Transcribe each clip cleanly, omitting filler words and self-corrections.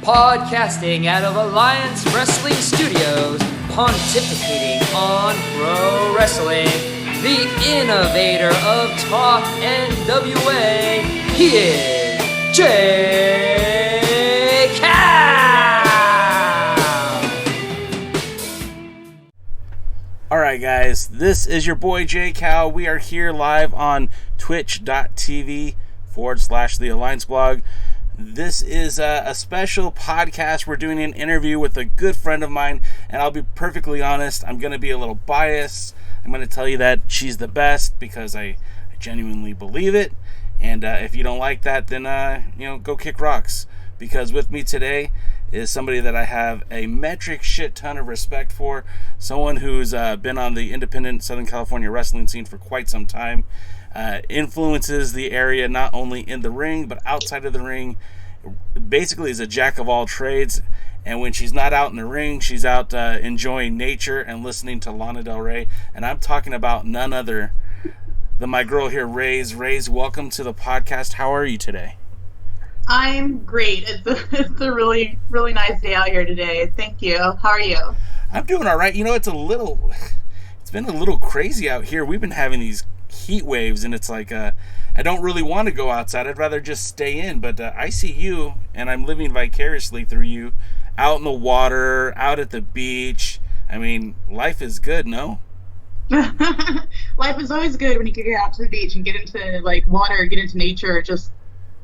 Podcasting out of Alliance Wrestling Studios, pontificating on pro wrestling, the innovator of Talk NWA, he is J. Cal! Alright guys, this is your boy J. Cal. We are here live on twitch.tv/the Alliance blog. This is a special podcast. We're doing an interview with a good friend of mine, and I'll be perfectly honest, I'm going to be a little biased. I'm going to tell you that she's the best because I genuinely believe it, and if you don't like that, then go kick rocks, because with me today is somebody that I have a metric shit ton of respect for, someone who's been on the independent Southern California wrestling scene for quite some time. Influences the area not only in the ring but outside of the ring. Basically is a jack of all trades, and when she's not out in the ring, she's out enjoying nature and listening to Lana Del Rey. And I'm talking about none other than my girl here, Raze. Raze, welcome to the podcast. How are you today? I'm great. It's a really, really nice day out here today. Thank you. How are you? I'm doing all right. It's been a little crazy out here. We've been having these heat waves, and it's like I don't really want to go outside. I'd rather just stay in, but I see you, and I'm living vicariously through you, out in the water, out at the beach. I mean, life is good, no? Life is always good when you can get out to the beach and get into water, get into nature, just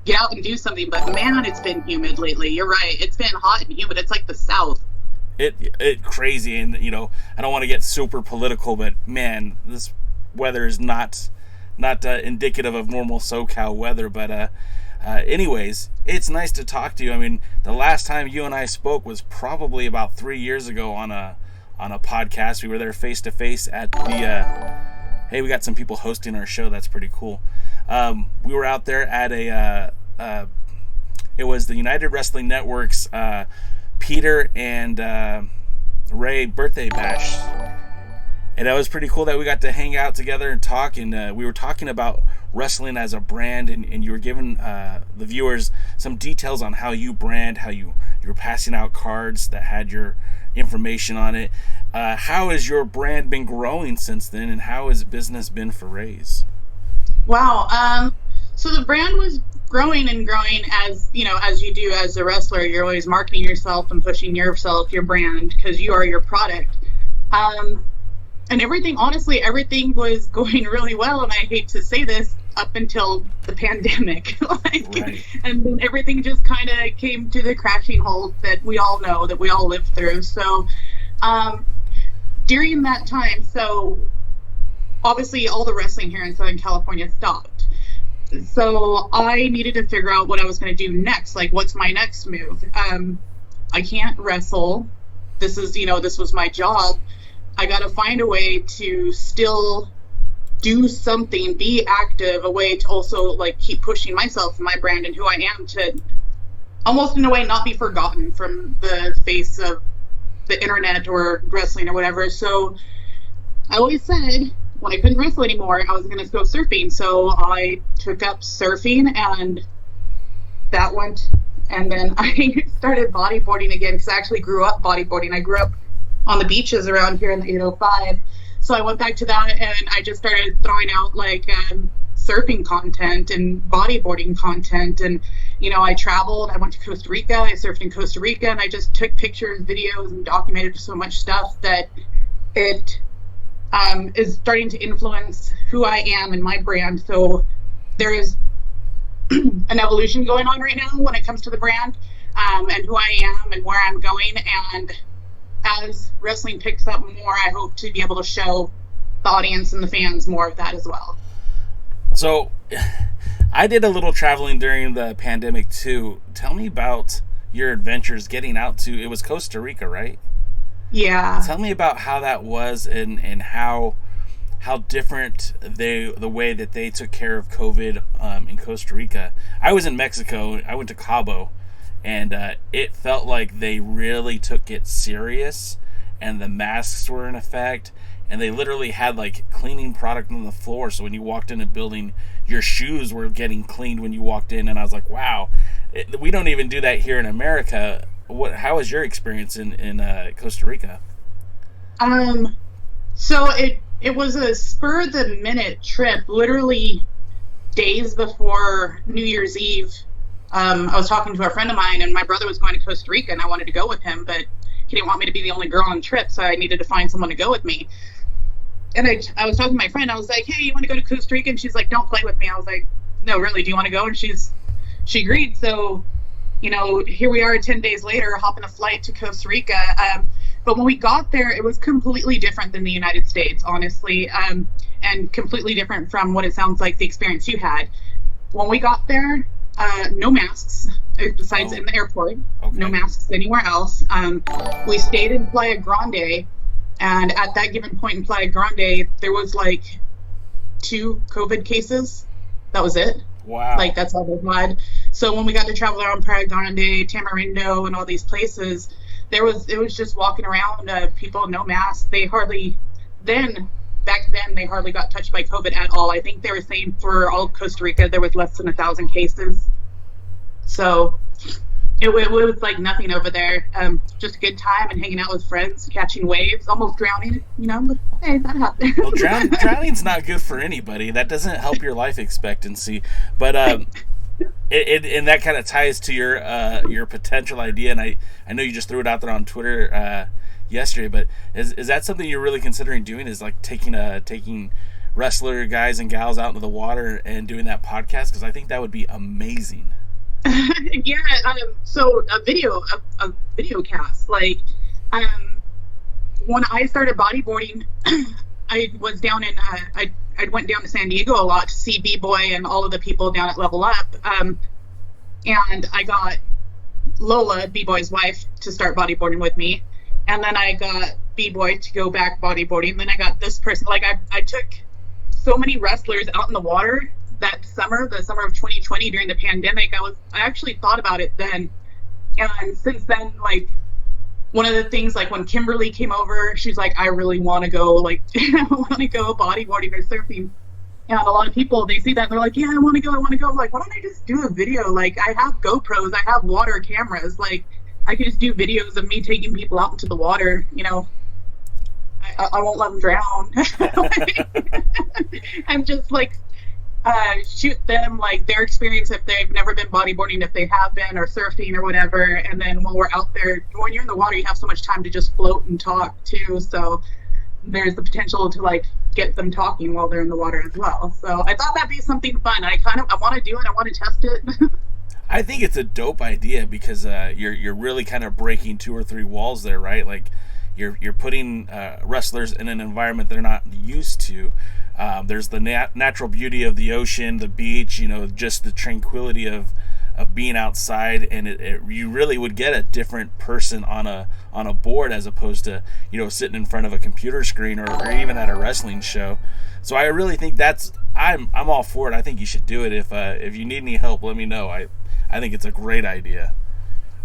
get out and do something. But man, it's been humid lately. You're right, it's been hot and humid. It's like the South. It crazy, and I don't want to get super political, but man, this weather is not indicative of normal SoCal weather. But anyways, it's nice to talk to you. I mean, the last time you and I spoke was probably about 3 years ago on a podcast. We were there face to face at the hey, we got some people hosting our show. That's pretty cool. We were out there at it was the United Wrestling Network's Peter and Ray birthday bash. And that was pretty cool that we got to hang out together and talk, and we were talking about wrestling as a brand, and you were giving the viewers some details on how you brand, how you were passing out cards that had your information on it. How has your brand been growing since then, and how has business been for Raze? Wow. So the brand was growing and growing as you do as a wrestler. You're always marketing yourself and pushing yourself, your brand, because you are your product. And everything was going really well, and I hate to say this, up until the pandemic. Right. And then everything just kind of came to the crashing halt that we all know, that we all lived through. So during that time, so obviously all the wrestling here in Southern California stopped. So I needed to figure out what I was going to do next. Like, what's my next move? I can't wrestle. This was my job. I got to find a way to still do something, be active, a way to also keep pushing myself and my brand and who I am, to almost in a way not be forgotten from the face of the internet or wrestling or whatever. So I always said when I couldn't wrestle anymore, I was going to go surfing. So I took up surfing, and that went, and then I started bodyboarding again, because I actually grew up bodyboarding. I grew up on the beaches around here in the 805. So I went back to that, and I just started throwing out surfing content and bodyboarding content. And, I traveled. I went to Costa Rica. I surfed in Costa Rica, and I just took pictures, videos, and documented so much stuff that it is starting to influence who I am and my brand. So there is an evolution going on right now when it comes to the brand, and who I am and where I'm going. And as wrestling picks up more, I hope to be able to show the audience and the fans more of that as well. So I did a little traveling during the pandemic too. Tell me about your adventures getting out to, it was Costa Rica, right? Yeah. Tell me about how that was, and how different the way that they took care of COVID in Costa Rica. I was in Mexico. I went to Cabo. And it felt like they really took it serious, and the masks were in effect, and they literally had cleaning product on the floor. So when you walked in a building, your shoes were getting cleaned when you walked in. And I was like, wow, we don't even do that here in America. how was your experience in Costa Rica? So it was a spur of the minute trip, literally days before New Year's Eve. I was talking to a friend of mine, and my brother was going to Costa Rica, and I wanted to go with him, but he didn't want me to be the only girl on the trip, so I needed to find someone to go with me. And I was talking to my friend. I was like, "Hey, you want to go to Costa Rica?" And she's like, "Don't play with me." I was like, "No, really? Do you want to go?" And she agreed. So, here we are 10 days later, hopping a flight to Costa Rica. But when we got there, it was completely different than the United States, honestly, and completely different from what it sounds like the experience you had. When we got there, no masks, besides in the airport. Okay. No masks anywhere else. We stayed in Playa Grande, and at that given point in Playa Grande, there was like 2 COVID cases. That was it. Wow. Like, that's all they had. So when we got to travel around Playa Grande, Tamarindo, and all these places, it was just walking around, people, no masks. Back then, they hardly got touched by COVID at all. I think they were saying for all of Costa Rica, there was less than 1,000 cases. So it was like nothing over there. Just a good time and hanging out with friends, catching waves, almost drowning, but hey, that happened. Well, drowning's not good for anybody. That doesn't help your life expectancy. But and that kind of ties to your potential idea, and I know you just threw it out there on Twitter yesterday, but is that something you're really considering doing, is like taking wrestler guys and gals out into the water and doing that podcast? Because I think that would be amazing. Yeah, so a video cast, like, when I started bodyboarding, I was down in, I went down to San Diego a lot to see B-Boy and all of the people down at Level Up, and I got Lola, B-Boy's wife, to start bodyboarding with me, and then I got B-Boy to go back bodyboarding, then I got this person, like, I took so many wrestlers out in the water that summer, the summer of 2020 during the pandemic. I actually thought about it then, and since then, like, one of the things, like, when Kimberly came over, she's like, I really want to go, like, I want to go bodyboarding or surfing, and a lot of people, they see that and they're like, yeah, I want to go. I'm like, why don't I just do a video? Like, I have GoPros, I have water cameras, like, I could just do videos of me taking people out into the water, I won't let them drown. I'm just like, shoot them, like, their experience if they've never been bodyboarding, if they have been, or surfing or whatever. And then when we're out there, when you're in the water, you have so much time to just float and talk too. So there's the potential to, like, get them talking while they're in the water as well. So I thought that'd be something fun. I want to do it. I want to test it. I think it's a dope idea because you're really kind of breaking 2 or 3 walls there, right? Like, you're putting wrestlers in an environment they're not used to. There's the natural beauty of the ocean, the beach, just the tranquility of being outside, and you really would get a different person on a board as opposed to sitting in front of a computer screen or even at a wrestling show. So I really think I'm all for it. I think you should do it. If you need any help, let me know. I think it's a great idea.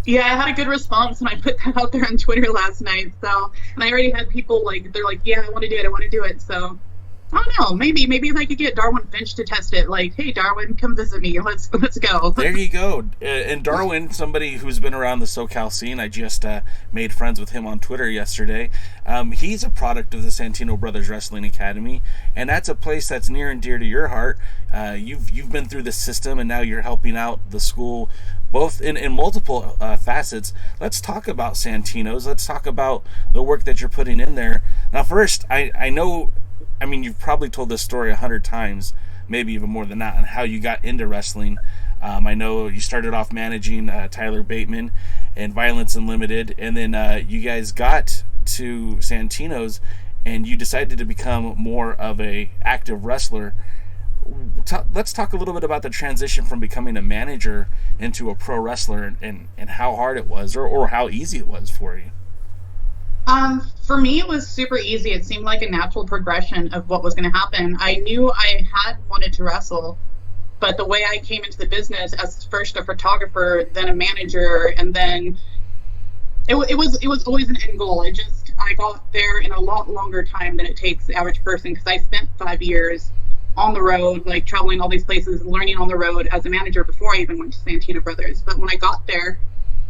Yeah, I had a good response when I put that out there on Twitter last night. So, and I already had people, like, they're like, yeah, I want to do it. So I don't know. Maybe if I could get Darwin Finch to test it. Like, hey, Darwin, come visit me. Let's go. There you go. And Darwin, somebody who's been around the SoCal scene, I just made friends with him on Twitter yesterday. He's a product of the Santino Brothers Wrestling Academy, and that's a place that's near and dear to your heart. You've been through the system, and now you're helping out the school, both in multiple facets. Let's talk about Santino's. Let's talk about the work that you're putting in there. Now, first, I know. I mean, you've probably told this story 100 times, maybe even more than that, on how you got into wrestling. I know you started off managing Tyler Bateman and Violence Unlimited, and then you guys got to Santino's, and you decided to become more of a active wrestler. Let's talk a little bit about the transition from becoming a manager into a pro wrestler, and how hard it was, or how easy it was for you. For me, it was super easy. It seemed like a natural progression of what was going to happen. I knew I had wanted to wrestle, but the way I came into the business as first a photographer, then a manager, and then it was always an end goal. I got there in a lot longer time than it takes the average person, because I spent 5 years on the road, like traveling all these places, learning on the road as a manager before I even went to Santino Brothers. But when I got there,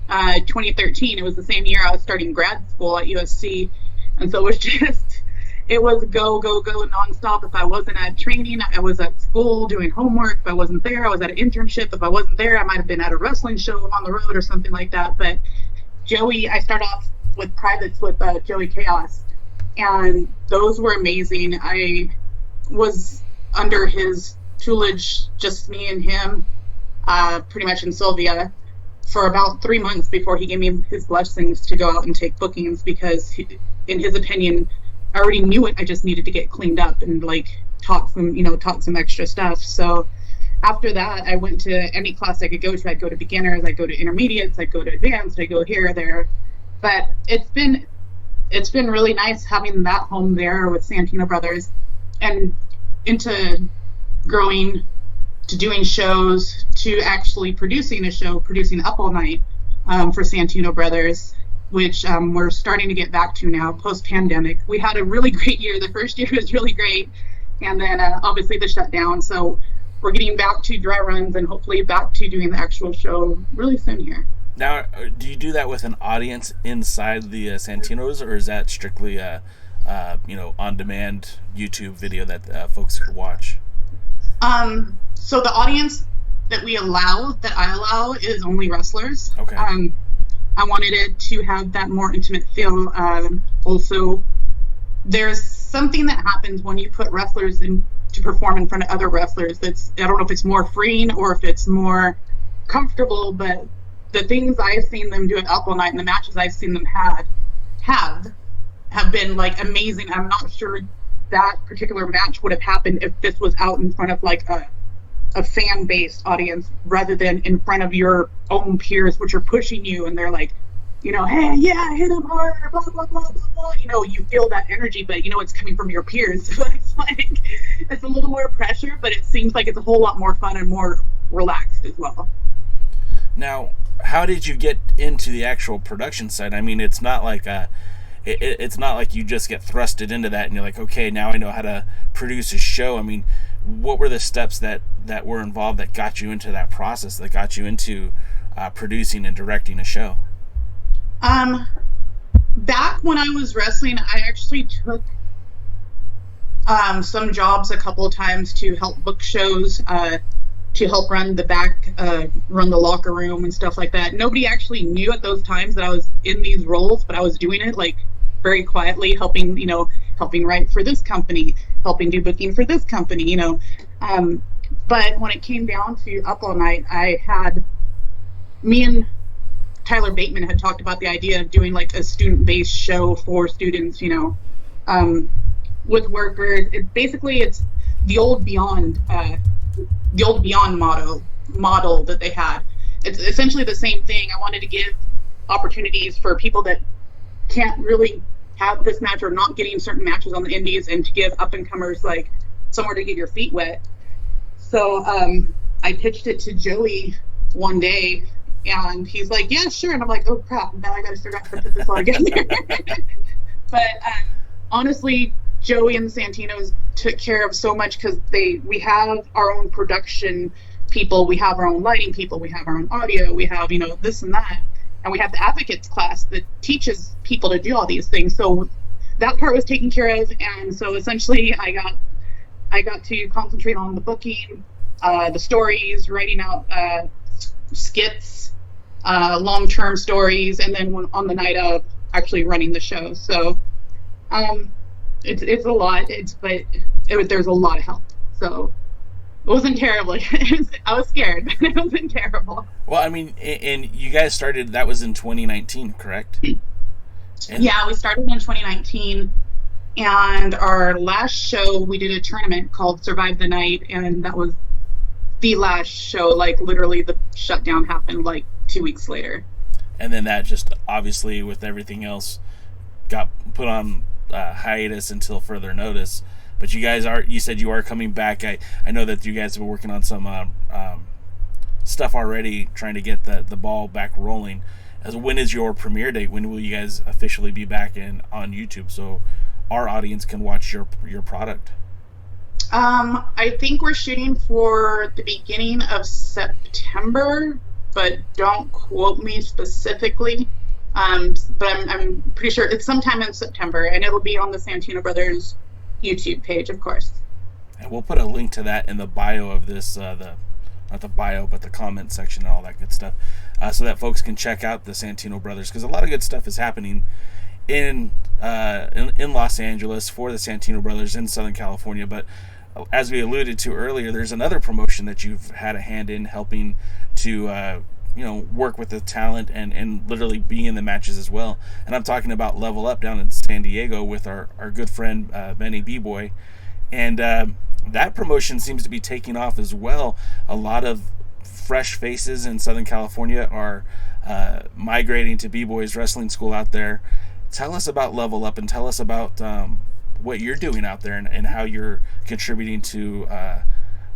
2013. It was the same year I was starting grad school at USC. And so it was just, it was go, go, go nonstop. If I wasn't at training, I was at school doing homework. If I wasn't there, I was at an internship. If I wasn't there, I might have been at a wrestling show on the road or something like that. But Joey, I start off with privates with Joey Chaos, and those were amazing. I was under his tutelage, just me and him, pretty much in Sylvia, for about 3 months before he gave me his blessings to go out and take bookings, because in his opinion, I already knew it. I just needed to get cleaned up and like taught some extra stuff. So after that, I went to any class I could go to. I'd go to beginners, I'd go to intermediates, I'd go to advanced, I'd go here, there. But it's been really nice having that home there with Santino Brothers, and into growing to doing shows, to actually producing a show, producing Up All Night for Santino Brothers, which we're starting to get back to now post-pandemic. We had a really great year. The first year was really great, and then obviously the shutdown. So we're getting back to dry runs and hopefully back to doing the actual show really soon here. Now, do you do that with an audience inside the Santinos, or is that strictly a on-demand YouTube video that folks could watch? So the audience that I allow is only wrestlers. Okay. I wanted it to have that more intimate feel. Also, there's something that happens when you put wrestlers in to perform in front of other wrestlers. I don't know if it's more freeing or if it's more comfortable, but the things I've seen them do at Up All Night and the matches I've seen them have been like amazing. I'm not sure that particular match would have happened if this was out in front of like a fan-based audience rather than in front of your own peers, which are pushing you and they're like, hey, yeah, hit him harder, blah, blah, blah, blah, blah. You feel that energy, but it's coming from your peers. So it's like, it's a little more pressure, but it seems like it's a whole lot more fun and more relaxed as well. Now, how did you get into the actual production side? I mean, it's not like it's not like you just get thrusted into that and you're like, okay, now I know how to produce a show. I mean, what were the steps that were involved that got you into that process, that got you into producing and directing a show? Back when I was wrestling, I actually took some jobs a couple of times to help book shows, to help run the back, run the locker room and stuff like that. Nobody actually knew at those times that I was in these roles, but I was doing it like very quietly, helping write for this company, helping do booking for this company, But when it came down to Up All Night, me and Tyler Bateman had talked about the idea of doing like a student-based show for students, with workers. It's the old Beyond model that they had. It's essentially the same thing. I wanted to give opportunities for people that can't really have this match or not getting certain matches on the indies, and to give up-and-comers like somewhere to get your feet wet. So I pitched it to Joey one day, and he's like, yeah, sure. And I'm like, oh crap, now I gotta figure out how to put this all together. But honestly, Joey and the Santinos took care of so much, because we have our own production people, we have our own lighting people, we have our own audio, we have this and that, and we have the advocates class that teaches people to do all these things. So that part was taken care of, and so essentially I got to concentrate on the booking, the stories, writing out skits, long-term stories, and then on the night of actually running the show. So it's a lot. There's a lot of help. So it wasn't terrible. I was scared, but it wasn't terrible. Well, I mean, and you guys started, that was in 2019, correct? Yeah, we started in 2019, and our last show, we did a tournament called Survive the Night, and that was the last show. Like, literally, the shutdown happened like 2 weeks later. And then that just, obviously, with everything else, got put on hiatus until further notice. But you said you are coming back. I know that you guys have been working on some stuff already, trying to get the ball back rolling. When is your premiere date? When will you guys officially be back on YouTube so our audience can watch your product? I think we're shooting for the beginning of September. but don't quote me specifically. But I'm pretty sure it's sometime in September, and it'll be on the Santino Brothers YouTube page, of course. And we'll put a link to that in the bio of this, not the bio, but the comment section and all that good stuff, so that folks can check out the Santino Brothers, because a lot of good stuff is happening in Los Angeles for the Santino Brothers in Southern California. But as we alluded to earlier, there's another promotion that you've had a hand in helping to work with the talent and literally be in the matches as well. And I'm talking about Level Up down in San Diego with our good friend Benny B-Boy. And that promotion seems to be taking off as well. A lot of fresh faces in Southern California are migrating to B-Boy's wrestling school out there. Tell us about Level Up, and tell us about what you're doing out there, and how you're contributing to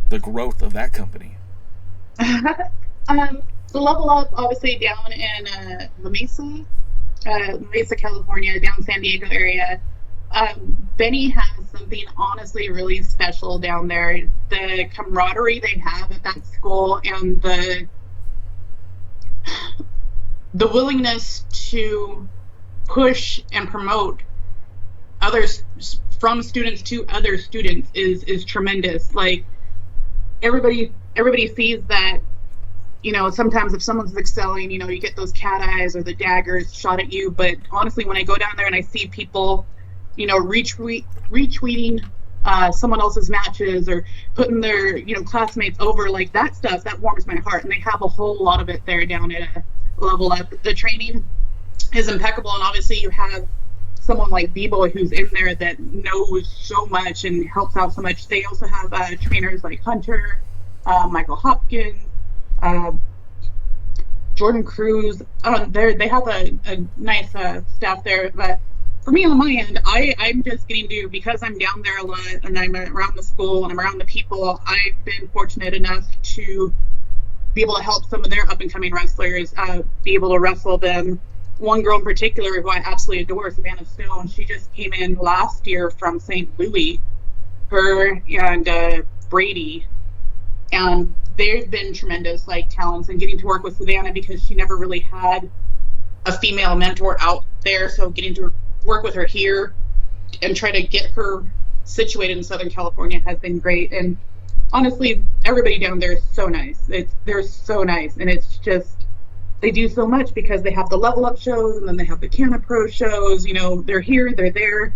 the growth of that company. So Level Up, obviously down in La Mesa, California, down San Diego area. Benny has something honestly really special down there. The camaraderie they have at that school, and the willingness to push and promote others, from students to other students, is tremendous. Like, everybody sees that, sometimes if someone's excelling, you get those cat eyes or the daggers shot at you. But honestly, when I go down there and I see people, retweeting someone else's matches, or putting their, classmates over, like, that stuff, that warms my heart. And they have a whole lot of it there down at a Level Up. The training is impeccable, and obviously you have someone like B-Boy who's in there that knows so much and helps out so much. They also have trainers like Hunter, Michael Hopkins, Jordan Cruz. They have a nice staff there. But for me, on my end, I'm just getting to, because I'm down there a lot and I'm around the school and I'm around the people, I've been fortunate enough to be able to help some of their up-and-coming wrestlers be able to wrestle them. One girl in particular who I absolutely adore, Savannah Stone, she just came in last year from St. Louis, her and Brady, and they've been tremendous, like, talents. And getting to work with Savannah, because she never really had a female mentor out there, so getting to work with her here and try to get her situated in Southern California has been great. And honestly, everybody down there is so nice. They're so nice, and it's just, they do so much because they have the Level Up shows, and then they have the Canna Pro shows. They're here, they're there,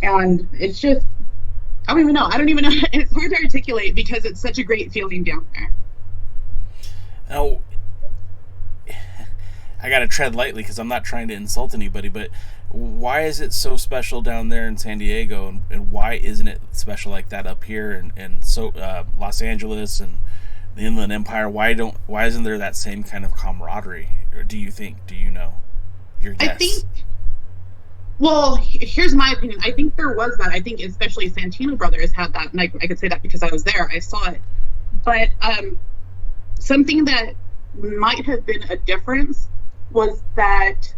and it's just, I don't even know. It's hard to articulate because it's such a great feeling down there. Now, I gotta tread lightly because I'm not trying to insult anybody, but why is it so special down there in San Diego, and why isn't it special like that up here and so Los Angeles and the Inland Empire? Why isn't there that same kind of camaraderie? Or do you know? Your guess. I think, well, here's my opinion. I think there was that. I think especially Santino Brothers had that, and I could say that because I was there. I saw it. But something that might have been a difference was that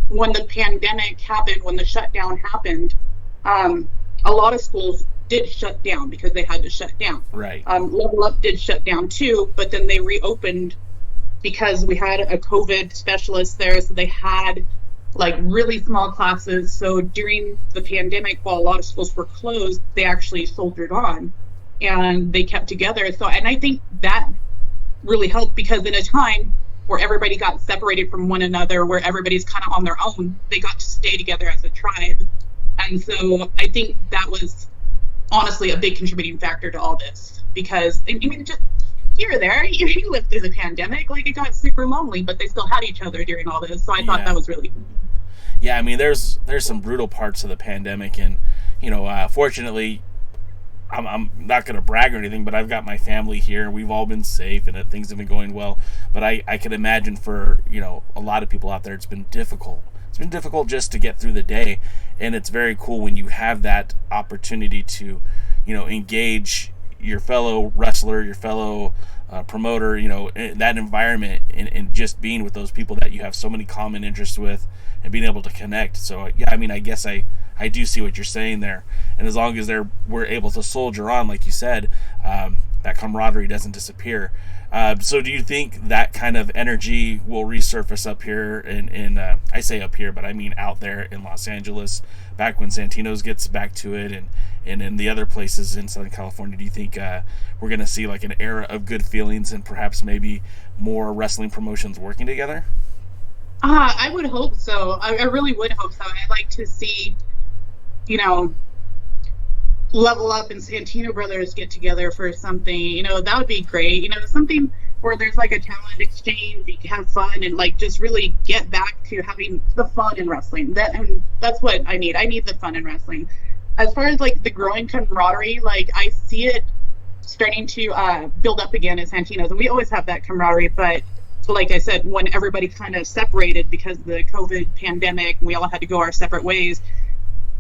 when the pandemic happened, when the shutdown happened, a lot of schools did shut down because they had to shut down. Right. Level Up did shut down too, but then they reopened because we had a COVID specialist there, so they had like really small classes. So during the pandemic, while a lot of schools were closed, they actually soldiered on and they kept together. So, and I think that really helped, because in a time where everybody got separated from one another, where everybody's kind of on their own, they got to stay together as a tribe. And so I think that was honestly a big contributing factor to all this, because I mean, just you're there, you lived through the pandemic, like it got super lonely, but they still had each other during all this. So I thought that was really cool. Yeah, I mean, there's some brutal parts of the pandemic, and fortunately, I'm not going to brag or anything, but I've got my family here. We've all been safe, and things have been going well. But I can imagine for a lot of people out there, it's been difficult. It's been difficult just to get through the day, and it's very cool when you have that opportunity to, engage your fellow wrestler, your fellow promoter, in that environment, and just being with those people that you have so many common interests with, and being able to connect. So yeah, I mean, I guess I do see what you're saying there, and as long as we're able to soldier on, like you said, that camaraderie doesn't disappear. So do you think that kind of energy will resurface up here in I say up here, but I mean out there in Los Angeles, back when Santino's gets back to it, and in the other places in Southern California? Do you think we're going to see like an era of good feelings and perhaps maybe more wrestling promotions working together? I would hope so. I really would hope so. I'd like to see, you know, Level Up and Santino Brothers get together for something. That would be great. Something where there's like a talent exchange, you can have fun and like just really get back to having the fun in wrestling. That's what I need. I need the fun in wrestling. As far as like the growing camaraderie, like I see it starting to build up again at Santino's, and we always have that camaraderie. But like I said, when everybody kind of separated because of the COVID pandemic, and we all had to go our separate ways.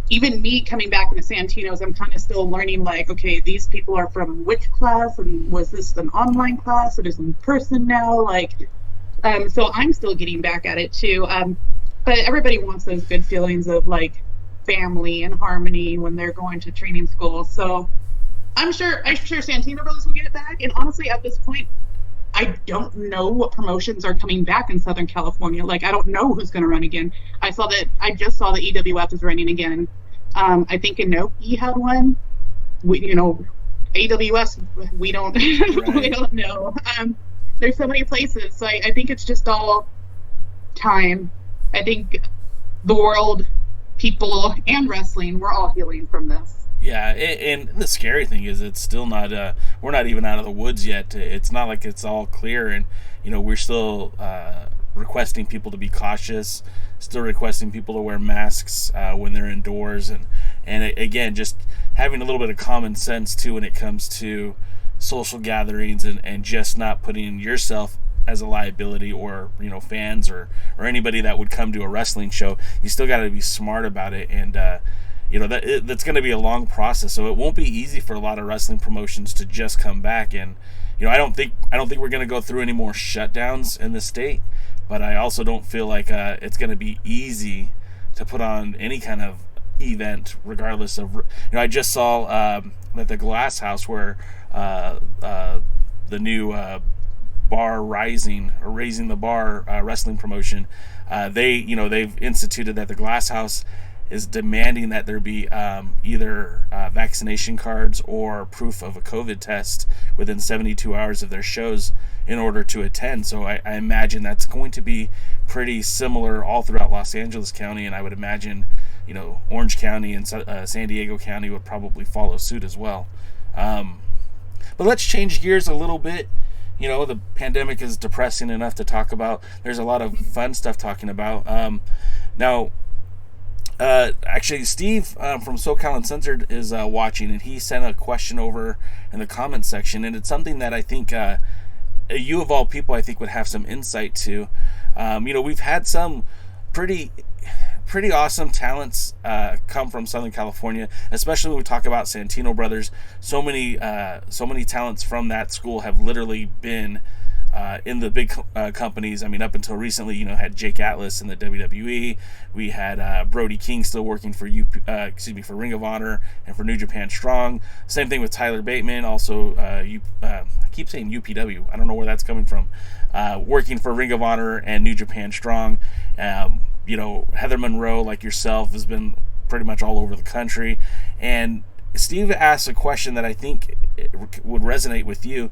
Even me coming back into Santino's, I'm kind of still learning, like, okay, these people are from which class, and was this an online class? It is in person now, like, so I'm still getting back at it too. But everybody wants those good feelings of like family and harmony when they're going to training school. So I'm sure Santino Brothers will get it back. And honestly, at this point, I don't know what promotions are coming back in Southern California. Like, I don't know who's going to run again. I just saw the EWF is running again. I think Inoki had one. AWS, we don't Right. we don't know. There's so many places. So I think it's just all time. I think the world, people, and wrestling, we're all healing from this. Yeah, and the scary thing is it's still not, we're not even out of the woods yet. It's not like it's all clear, and, we're still requesting people to be cautious, still requesting people to wear masks when they're indoors, and again, just having a little bit of common sense, too, when it comes to social gatherings and just not putting yourself as a liability, or fans or anybody that would come to a wrestling show. You still got to be smart about it, and that's going to be a long process, so it won't be easy for a lot of wrestling promotions to just come back. And I don't think we're going to go through any more shutdowns in the state, but I also don't feel like it's going to be easy to put on any kind of event, regardless of. I just saw that the Glass House, where the new bar raising the bar wrestling promotion, they've instituted that the Glass House is demanding that there be either vaccination cards or proof of a COVID test within 72 hours of their shows in order to attend. So I imagine that's going to be pretty similar all throughout Los Angeles County, and I would imagine, Orange County and San Diego County would probably follow suit as well. But let's change gears a little bit. The pandemic is depressing enough to talk about. There's a lot of fun stuff talking about. Now, actually, Steve from SoCal Uncensored is watching, and he sent a question over in the comments section, and it's something that I think you of all people, I think, would have some insight to. We've had some pretty awesome talents come from Southern California, especially when we talk about Santino Brothers. So many talents from that school have literally been in the big companies. I mean, up until recently, had Jake Atlas in the WWE. We had Brody King still working for for Ring of Honor and for New Japan Strong. Same thing with Tyler Bateman, also I keep saying UPW. I don't know where that's coming from. Working for Ring of Honor and New Japan Strong. Heather Monroe, like yourself, has been pretty much all over the country. And Steve asked a question that I think would resonate with you.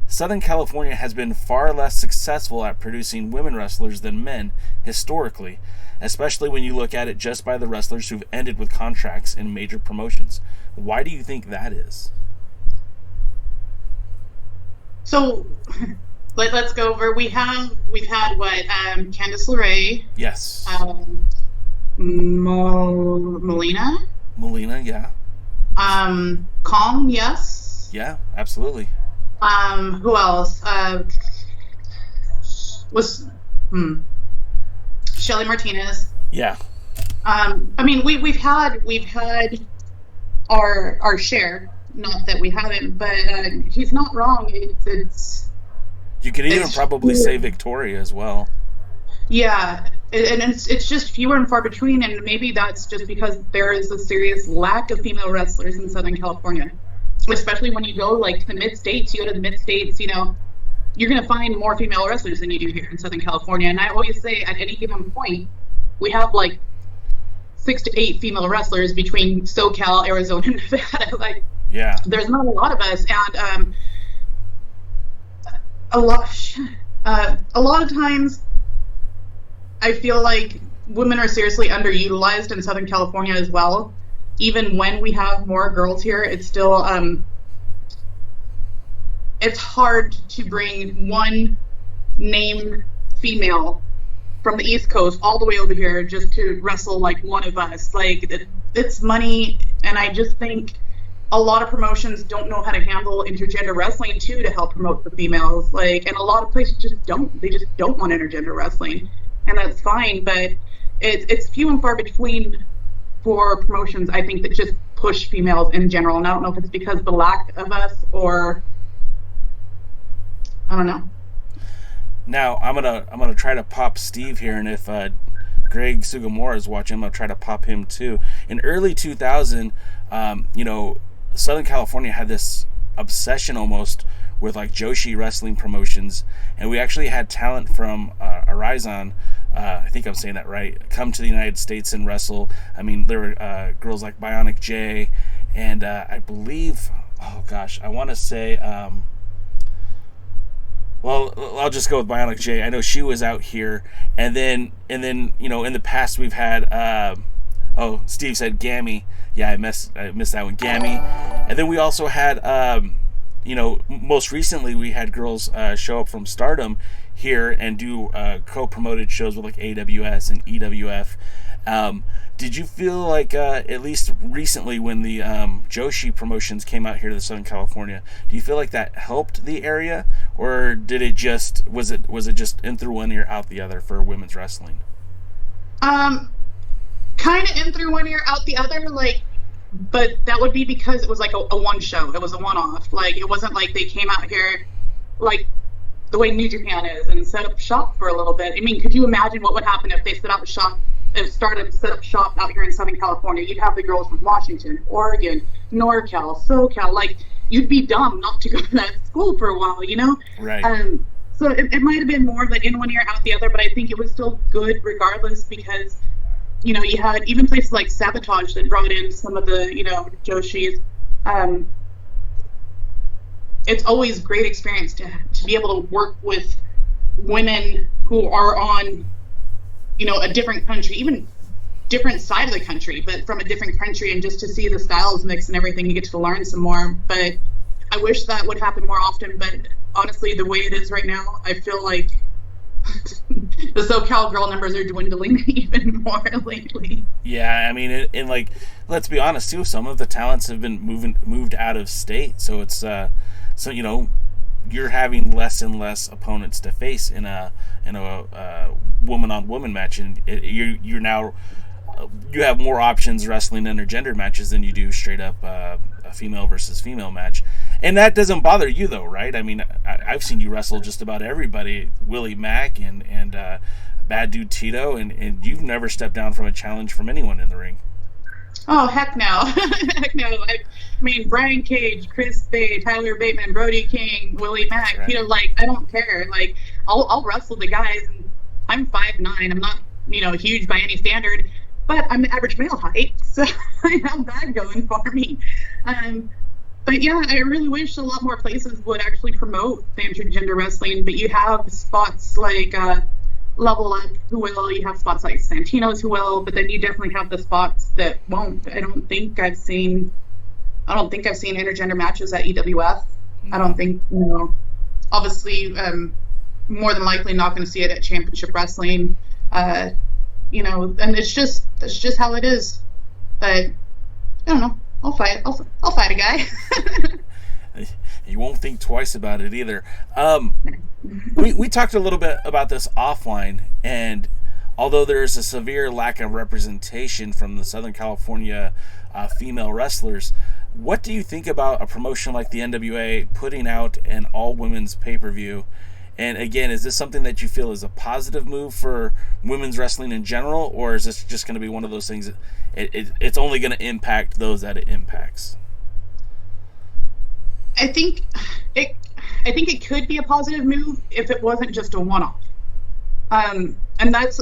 Southern California has been far less successful at producing women wrestlers than men historically, especially when you look at it just by the wrestlers who've ended with contracts in major promotions. Why do you think that is? So let's go over. We've had what? Candice LeRae. Yes. Melina. Melina, yeah. Kong, yes. Yeah, absolutely. Who else? Shelly Martinez. Yeah. We've had our share. Not that we haven't, but he's not wrong. It's you could even probably say Victoria as well. Yeah, and it's just fewer and far between, and maybe that's just because there is a serious lack of female wrestlers in Southern California. especially when you go like to the mid states. You go to the mid states, you know, you're going to find more female wrestlers than you do here in Southern California. And I always say at any given point, we have like 6 to 8 female wrestlers between SoCal, Arizona, and Nevada. Like, yeah, there's not a lot of us, and a lot of times, I feel like women are seriously underutilized in Southern California as well. Even when we have more girls here, it's still it's hard to bring one named female from the East Coast all the way over here just to wrestle like one of us. Like, it's money, and I just think a lot of promotions don't know how to handle intergender wrestling too to help promote the females. Like, and a lot of places just don't. They just don't want intergender wrestling, and that's fine. But it's few and far between for promotions, I think, that just push females in general. And I don't know if it's because of the lack of us, or I don't know. Now I'm gonna try to pop Steve here, and if Greg Sugimura is watching, I'm gonna try to pop him too. In early 2000, you know, Southern California had this obsession almost with like Joshi wrestling promotions, and we actually had talent from Arizon, I think I'm saying that right, come to the United States and wrestle. I mean, there were girls like Bionic J, and I believe, oh gosh, I want to say, well, I'll just go with Bionic J. I know she was out here, and then you know, in the past we've had oh, Steve said Gammy. Yeah, I missed that one, Gammy. And then we also had you know, most recently we had girls show up from Stardom here and do co-promoted shows with like AWS and EWF. Did you feel like at least recently when the Joshi promotions came out here to Southern California, do you feel like that helped the area, or did it just was it just in through one ear out the other for women's wrestling? Kind of in through one ear out the other, like, but that would be because it was like a one show. It was a one-off. Like, it wasn't like they came out here like the way New Japan is and set up shop for a little bit. I mean, could you imagine what would happen if they set up shop out here in Southern California? You'd have the girls from Washington, Oregon, NorCal, SoCal. Like, you'd be dumb not to go to that school for a while, you know? Right. So it might have been more of an in one ear out the other, but I think it was still good regardless, because, you know, you had even places like Sabotage that brought in some of the, you know, Joshis. It's always a great experience to be able to work with women who are on, you know, a different country, even different side of the country, but from a different country, and just to see the styles mix and everything, you get to learn some more. But I wish that would happen more often. But honestly, the way it is right now, I feel like the SoCal girl numbers are dwindling even more lately. Yeah, I mean, and like, let's be honest too, some of the talents have been moved out of state, so it's so, you know, you're having less and less opponents to face in a woman on woman match, and you're now you have more options wrestling intergender matches than you do straight up a female versus female match. And that doesn't bother you though, right? I mean, I've seen you wrestle just about everybody, Willie Mack and Bad Dude Tito, and you've never stepped down from a challenge from anyone in the ring. Oh, heck no. Heck no. I mean, Brian Cage, Chris Bay, Tyler Bateman, Brody King, Willie Mack, right. Tito, like, I don't care. Like, I'll wrestle the guys, and I'm 5'9". I'm not, you know, huge by any standard, but I'm average male height, so I have that going for me. But yeah, I really wish a lot more places would actually promote the intergender wrestling, but you have spots like Level Up who will, you have spots like Santino's who will, but then you definitely have the spots that won't. I don't think I've seen intergender matches at EWF. I don't think, you know, obviously, more than likely not going to see it at Championship Wrestling. You know, and that's just how it is. But I don't know. I'll fight a guy. You won't think twice about it either. We talked a little bit about this offline, and although there is a severe lack of representation from the Southern California female wrestlers, what do you think about a promotion like the NWA putting out an all-women's pay-per-view? And again, is this something that you feel is a positive move for women's wrestling in general, or is this just going to be one of those things that it's only going to impact those that it impacts? I think it I think it could be a positive move if it wasn't just a one-off. And that's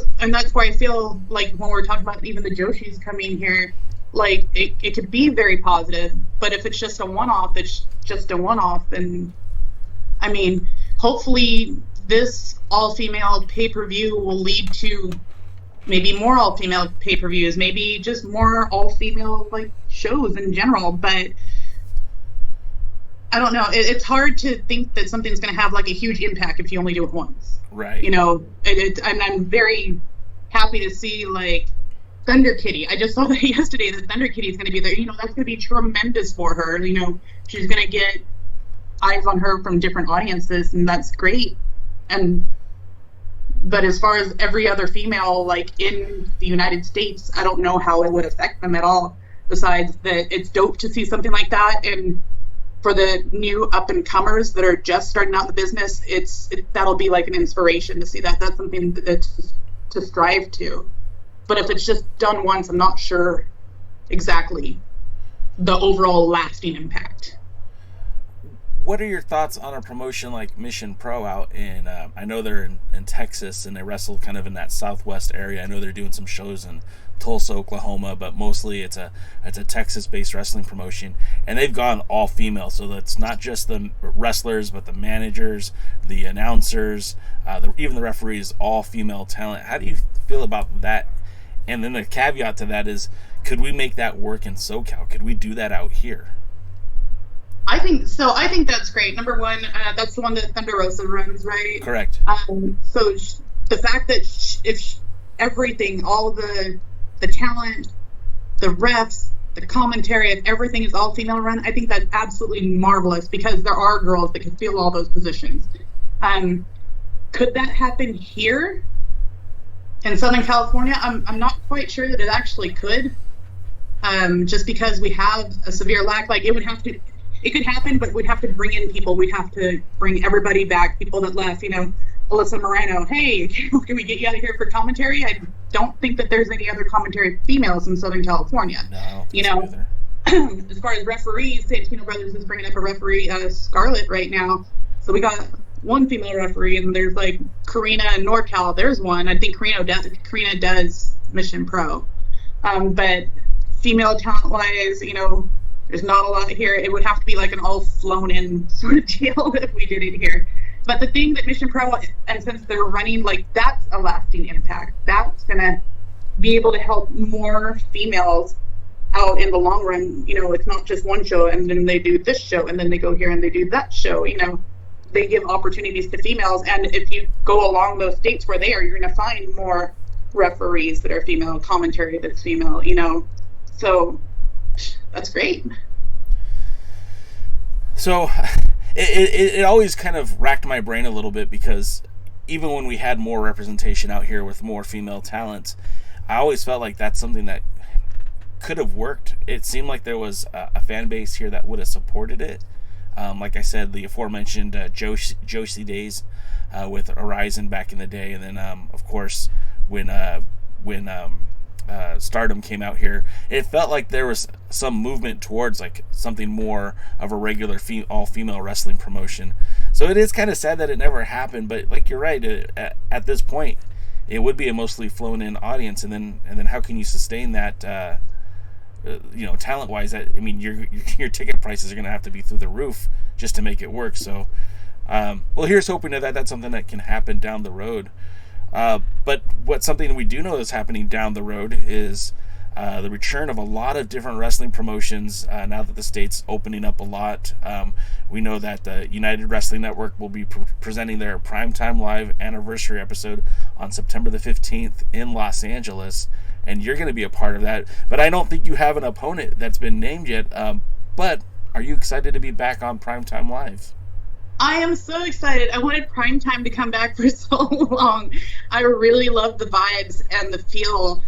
why I feel like when we're talking about even the Joshis coming here, like it could be very positive, but if it's just a one-off, it's just a one-off. And I mean, hopefully this all-female pay-per-view will lead to maybe more all-female pay-per-views, maybe just more all-female like shows in general. But I don't know. It's hard to think that something's going to have like a huge impact if you only do it once. Right. You know, and I'm very happy to see like Thunder Kitty. I just saw that yesterday that Thunder Kitty is going to be there. You know, that's going to be tremendous for her. You know, she's going to get eyes on her from different audiences, and that's great. But as far as every other female like in the United States, I don't know how it would affect them at all. Besides that, it's dope to see something like that. And for the new up and comers that are just starting out in the business, that'll be like an inspiration to see that. That's something that's to strive to. But if it's just done once, I'm not sure exactly the overall lasting impact. What are your thoughts on a promotion like Mission Pro out in, I know they're in Texas and they wrestle kind of in that southwest area. I know they're doing some shows in Tulsa, Oklahoma, but mostly it's a Texas-based wrestling promotion, and they've gone all female. So that's not just the wrestlers, but the managers, the announcers, even the referees, all female talent. How do you feel about that? And then the caveat to that is, could we make that work in SoCal? Could we do that out here? I think so. I think that's great. Number one, that's the one that Thunder Rosa runs, right? Correct. So the fact that if everything, all the talent, the refs, the commentary, if everything is all female run, I think that's absolutely marvelous because there are girls that can fill all those positions. Could that happen here in Southern California? I'm not quite sure that it actually could, just because we have a severe lack. Like it could happen, but we'd have to bring in people. We'd have to bring everybody back, people that left, you know, Alyssa Moreno, hey, can we get you out of here for commentary? I don't think that there's any other commentary females in Southern California. No, you know, as far as referees, Santino Brothers is bringing up a referee, Scarlett, right now. So we got one female referee, and there's like Karina and NorCal. There's one. I think Karina does Mission Pro. But female talent-wise, you know, there's not a lot here. It would have to be like an all flown in sort of deal if we did it here. But the thing that Mission Pro, and since they're running, like that's a lasting impact. That's going to be able to help more females out in the long run. You know, it's not just one show and then they do this show and then they go here and they do that show. You know, they give opportunities to females. And if you go along those states where they are, you're going to find more referees that are female, commentary that's female, you know. So that's great. So it always kind of racked my brain a little bit because even when we had more representation out here with more female talents, I always felt like that's something that could have worked. It seemed like there was a fan base here that would have supported it. Like I said, the aforementioned Joshi days with Horizon back in the day, and then of course when Stardom came out here, it felt like there was some movement towards like something more of a regular all-female wrestling promotion. So it is kind of sad that it never happened, but like you're right, at this point it would be a mostly flown-in audience, and then how can you sustain that you know, talent-wise? I mean, your ticket prices are going to have to be through the roof just to make it work. So well, here's hoping that that's something that can happen down the road. But something we do know is happening down the road is the return of a lot of different wrestling promotions now that the state's opening up a lot. We know that the United Wrestling Network will be presenting their Primetime Live anniversary episode on September the 15th in Los Angeles, and you're going to be a part of that. But I don't think you have an opponent that's been named yet. But are you excited to be back on Primetime Live? I am so excited. I wanted Primetime to come back for so long. I really loved the vibes and the feel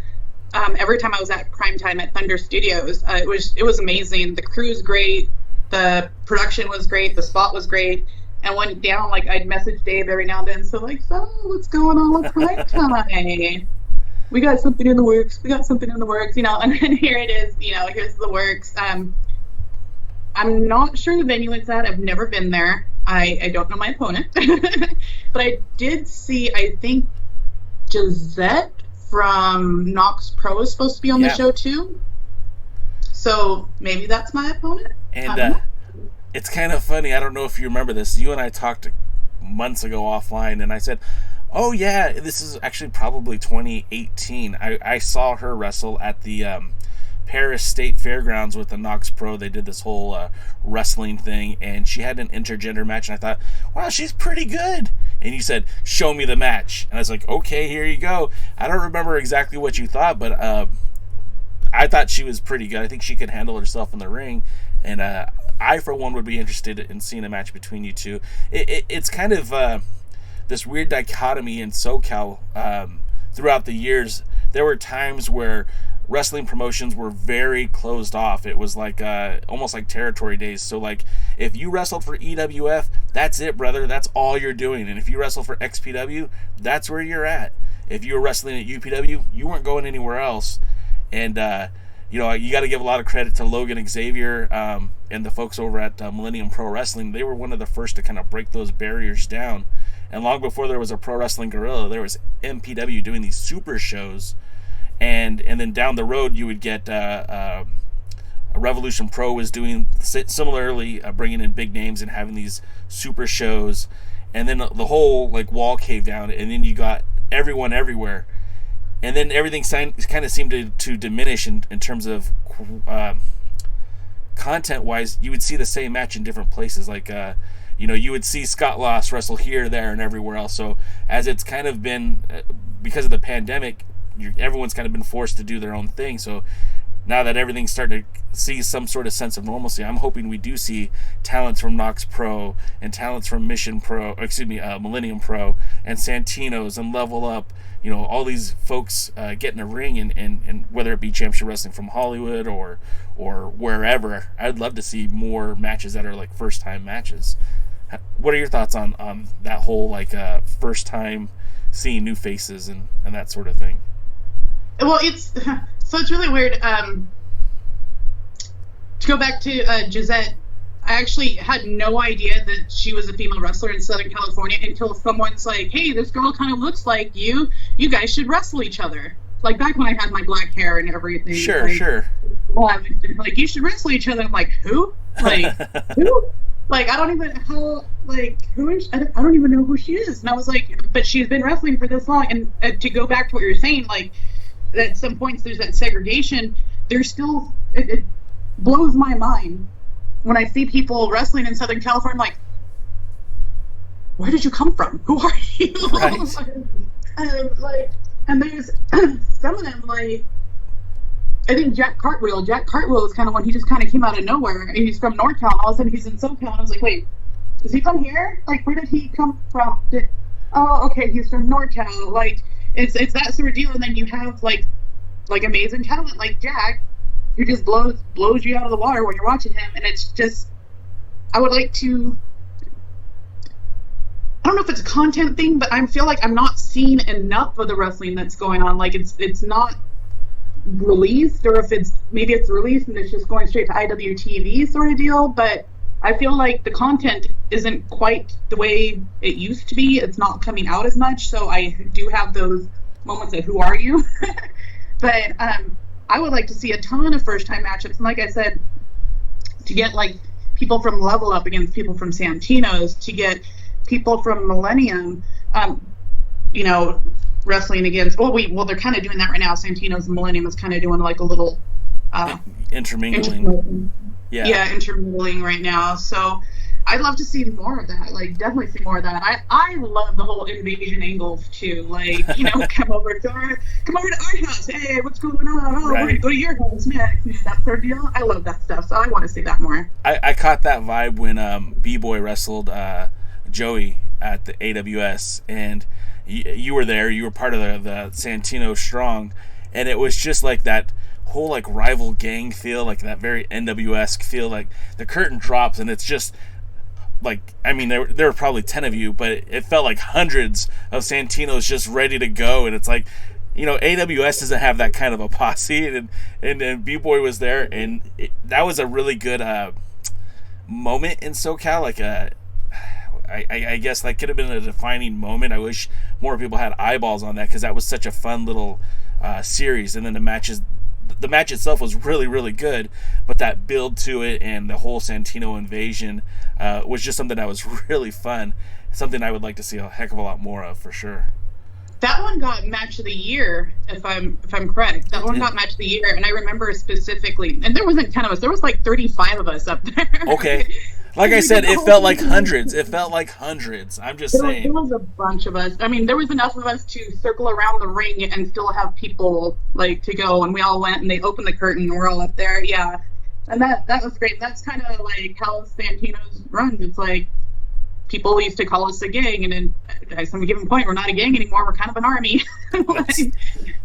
every time I was at Primetime at Thunder Studios. It was amazing. The crew's great. The production was great. The spot was great. And went down, like, I'd message Dave every now and then. So what's going on with Primetime? We got something in the works. You know, and then here it is. You know, here's the works. I'm not sure the venue it's at. I've never been there. I don't know my opponent. But I did see, I think Gisette from Knox Pro is supposed to be on the show too. So maybe that's my opponent. And it's kind of funny. I don't know if you remember this. You and I talked months ago offline, and I said, oh yeah, this is actually probably 2018. I saw her wrestle at the Paris State Fairgrounds with the Knox Pro. They did this whole wrestling thing, and she had an intergender match, and I thought, wow, she's pretty good. And you said, show me the match. And I was like, okay, here you go. I don't remember exactly what you thought, but I thought she was pretty good. I think she could handle herself in the ring, and I, for one, would be interested in seeing a match between you two. It's kind of this weird dichotomy in SoCal. Throughout the years, there were times where wrestling promotions were very closed off. It was like almost like territory days. So like if you wrestled for EWF, that's it, brother. That's all you're doing. And if you wrestle for XPW, that's where you're at. If you were wrestling at UPW, you weren't going anywhere else. And you know, you got to give a lot of credit to Logan Xavier and the folks over at Millennium Pro Wrestling. They were one of the first to kind of break those barriers down. And long before there was a Pro Wrestling Guerrilla, there was MPW doing these super shows. And then down the road, you would get Revolution Pro was doing similarly, bringing in big names and having these super shows. And then the whole like wall caved down, and then you got everyone everywhere. And then everything kind of seemed to diminish in terms of content-wise. You would see the same match in different places. Like, you know, you would see Scott Loss wrestle here, there, and everywhere else. So as it's kind of been, because of the pandemic, everyone's kind of been forced to do their own thing. So now that everything's starting to see some sort of sense of normalcy, I'm hoping we do see talents from Knox Pro and talents from Millennium Pro and Santino's and Level Up. You know, all these folks get in a ring, and whether it be Championship Wrestling from Hollywood or wherever, I'd love to see more matches that are like first time matches. What are your thoughts on that whole like first time seeing new faces and that sort of thing? Well, it's really weird. To go back to Gisette, I actually had no idea that she was a female wrestler in Southern California until someone's like, hey, this girl kind of looks like you. You guys should wrestle each other. Like back when I had my black hair and everything. Sure, like, sure. Like, you should wrestle each other. I'm like, who? Like, who? Like, I don't even who is, I don't even know who she is. And I was like, but she's been wrestling for this long. And to go back to what you're saying, like, at some points there's that segregation. There's still, it blows my mind when I see people wrestling in Southern California. I'm like, where did you come from? Who are you? Right. And there's some of them, like, I think Jack Cartwheel is kind of one. He just kind of came out of nowhere. And he's from NorCal, and all of a sudden he's in SoCal. And I was like, wait, is he from here? Like, where did he come from? Oh, okay, he's from NorCal. Like, it's that sort of deal. And then you have like amazing talent like Jack, who just blows you out of the water when you're watching him. And it's just, I would like to, I don't know if it's a content thing, but I feel like I'm not seeing enough of the wrestling that's going on. Like, it's not released, or if it's released and it's just going straight to IWTV sort of deal. But I feel like the content isn't quite the way it used to be. It's not coming out as much. So I do have those moments of who are you? But I would like to see a ton of first time matchups. And like I said, to get like people from Level Up against people from Santino's, to get people from Millennium, you know, wrestling against, well, they're kind of doing that right now. Santino's and Millennium is kind of doing like a little intermingling. Yeah, intermingling right now. So I'd love to see more of that. Like, definitely see more of that. I love the whole invasion angles too. Like, you know, come over to our house. Hey, what's going on? Oh, right. We're gonna go to your house next. You know, that sort of deal. I love that stuff. So I want to see that more. I caught that vibe when B-Boy wrestled Joey at the AWS, and you were there. You were part of the Santino Strong, and it was just like that whole like rival gang feel, like that very NWS feel. Like the curtain drops, and it's just like, I mean, there were probably 10 of you, but it felt like hundreds of Santinos just ready to go. And it's like, you know, AWS doesn't have that kind of a posse, and B-Boy was there, and that was a really good moment in SoCal, like I guess that could have been a defining moment. I wish more people had eyeballs on that, because that was such a fun little series. And then the match itself was really, really good, but that build to it and the whole Santino invasion was just something that was really fun. Something I would like to see a heck of a lot more of, for sure. That one got match of the year, if I'm correct. That one got match of the year, and I remember specifically. And there wasn't 10 of us; there was like 35 of us up there. Okay, like I said, it felt like hundreds. It felt like hundreds. I'm just saying. There was a bunch of us. I mean, there was enough of us to circle around the ring and still have people like to go. And we all went, and they opened the curtain, and we're all up there. Yeah, and that was great. That's kind of like how Santino's runs. It's like, people used to call us a gang, and then at some given point, we're not a gang anymore. We're kind of an army.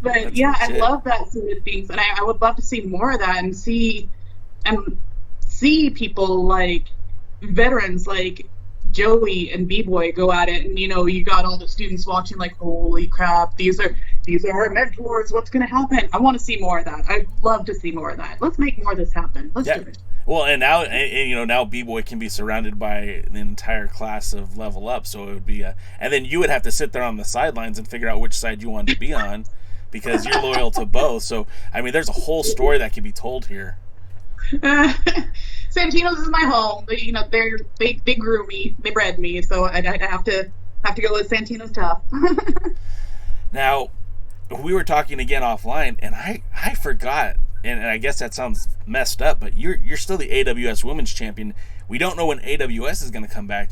But yeah, legit. I love that sort of things, and I would love to see more of that, and see people like veterans like Joey and B-Boy go at it, and you got all the students watching like, holy crap, these are our mentors. What's going to happen? I want to see more of that. I'd love to see more of that. Let's make more of this happen. Let's do it. Well, and now B-Boy can be surrounded by an entire class of Level Up, so it would be and then you would have to sit there on the sidelines and figure out which side you wanted to be on, because you're loyal to both. So, I mean, there's a whole story that can be told here. Santino's is my home. They grew me, they bred me, so I have to go with Santino's tough. Now, we were talking again offline, and I forgot. And I guess that sounds messed up, but you're still the AWS Women's Champion. We don't know when AWS is going to come back,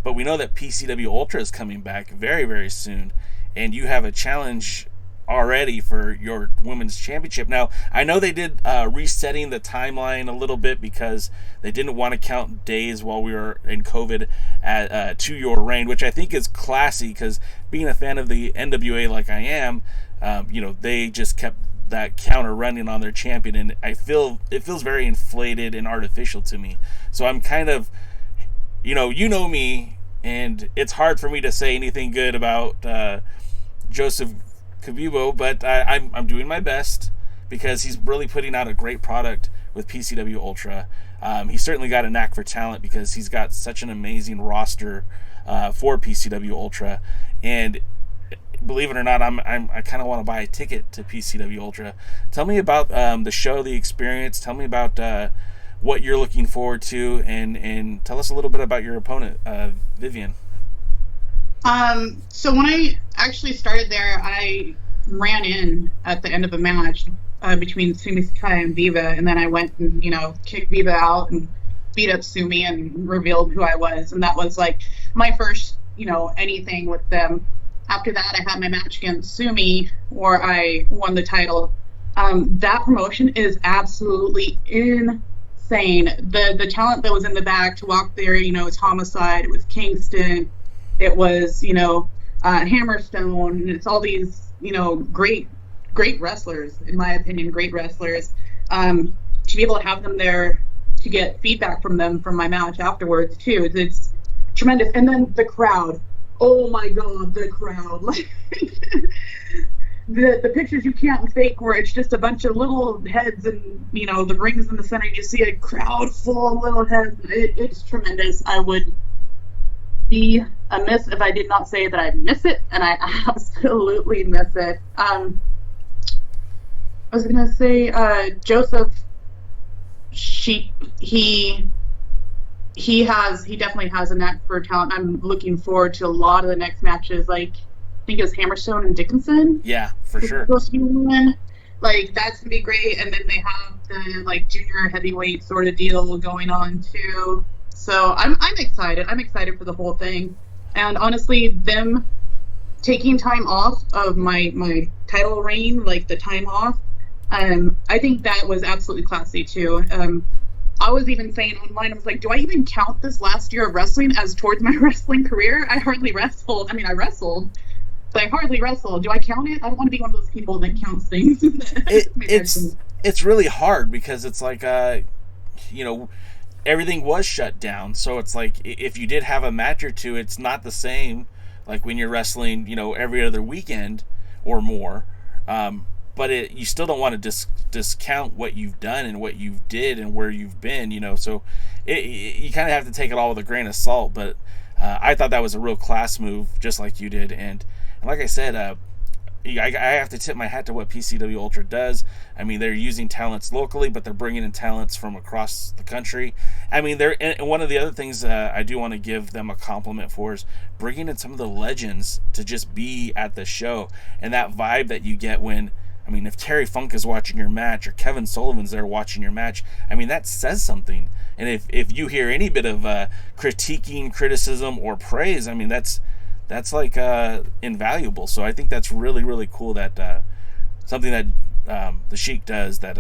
but we know that PCW-Ultra is coming back very, very soon. And you have a challenge already for your Women's Championship. Now, I know they did resetting the timeline a little bit, because they didn't want to count days while we were in COVID to your reign, which I think is classy, because being a fan of the NWA like I am, they just kept that counter running on their champion, and it feels very inflated and artificial to me. So I'm kind of, you know me, and it's hard for me to say anything good about Joseph Kabibo, but I'm doing my best, because he's really putting out a great product with PCW-Ultra. He's certainly got a knack for talent, because he's got such an amazing roster for PCW-Ultra, and believe it or not, I kind of want to buy a ticket to PCW-Ultra. Tell me about the show, the experience. Tell me about what you're looking forward to, and tell us a little bit about your opponent, Vivian. So when I actually started there, I ran in at the end of a match between Sumi Sakai and Viva, and then I went and kicked Viva out and beat up Sumi and revealed who I was, and that was like my first anything with them. After that, I had my match against Sumi, where I won the title. That promotion is absolutely insane. The talent that was in the back to walk there, it's Homicide, it was Kingston, it was, Hammerstone, it's all these, great wrestlers, in my opinion, great wrestlers. To be able to have them there, to get feedback from them from my match afterwards, too, it's tremendous. And then the crowd. Oh my God, the crowd. Like the pictures you can't fake, where it's just a bunch of little heads and, the rings in the center, you see a crowd full of little heads. It's tremendous. I would be amiss if I did not say that I miss it, and I absolutely miss it. I was going to say, Joseph, he definitely has a knack for talent. I'm looking forward to a lot of the next matches. Like, I think it was Hammerstone and Dickinson. Yeah, for sure. Supposed to be one. Like, that's gonna be great. And then they have the junior heavyweight sort of deal going on too. So I'm excited. I'm excited for the whole thing. And honestly, them taking time off of my title reign, like the time off, I think that was absolutely classy too. I was even saying online, I was like, do I even count this last year of wrestling as towards my wrestling career? I hardly wrestled. I mean, I wrestled, but I hardly wrestled. Do I count it? I don't want to be one of those people that counts things. It's really hard, because it's like, everything was shut down. So it's like, if you did have a match or two, it's not the same like when you're wrestling, every other weekend or more. but you still don't want to discount what you've done and what you've did and where you've been, so you kind of have to take it all with a grain of salt. But I thought that was a real class move, just like you did. And like I said, I have to tip my hat to what PCW-Ultra does. I mean, they're using talents locally, but they're bringing in talents from across the country. I mean, and one of the other things I do want to give them a compliment for is bringing in some of the legends to just be at the show. And that vibe that you get when, I mean, if Terry Funk is watching your match or Kevin Sullivan's there watching your match, I mean, that says something. And if you hear any bit of critiquing, criticism, or praise, I mean, that's like invaluable. So I think that's really, really cool, that something that the Sheik does that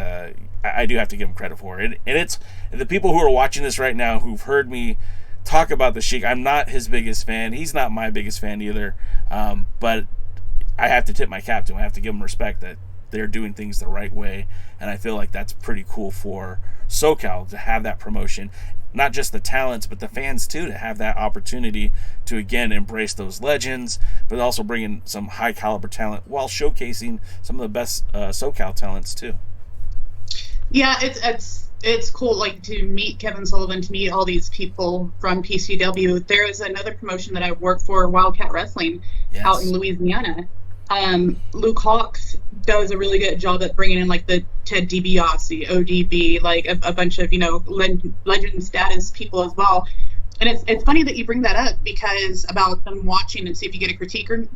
I do have to give him credit for. And it's the people who are watching this right now who've heard me talk about the Sheik. I'm not his biggest fan. He's not my biggest fan either. But I have to tip my cap to him. I have to give him respect that they're doing things the right way. And I feel like that's pretty cool for SoCal to have that promotion. Not just the talents, but the fans too, to have that opportunity to again embrace those legends, but also bring in some high caliber talent while showcasing some of the best SoCal talents too. Yeah, it's cool, like, to meet Kevin Sullivan, to meet all these people from PCW. There is another promotion that I work for, Wildcat Wrestling, out in Louisiana. Luke Hawks does a really good job at bringing in, like, the Ted DiBiase, ODB, like a bunch of, legend status people as well. And it's funny that you bring that up, because about them watching and see if you get a critique or,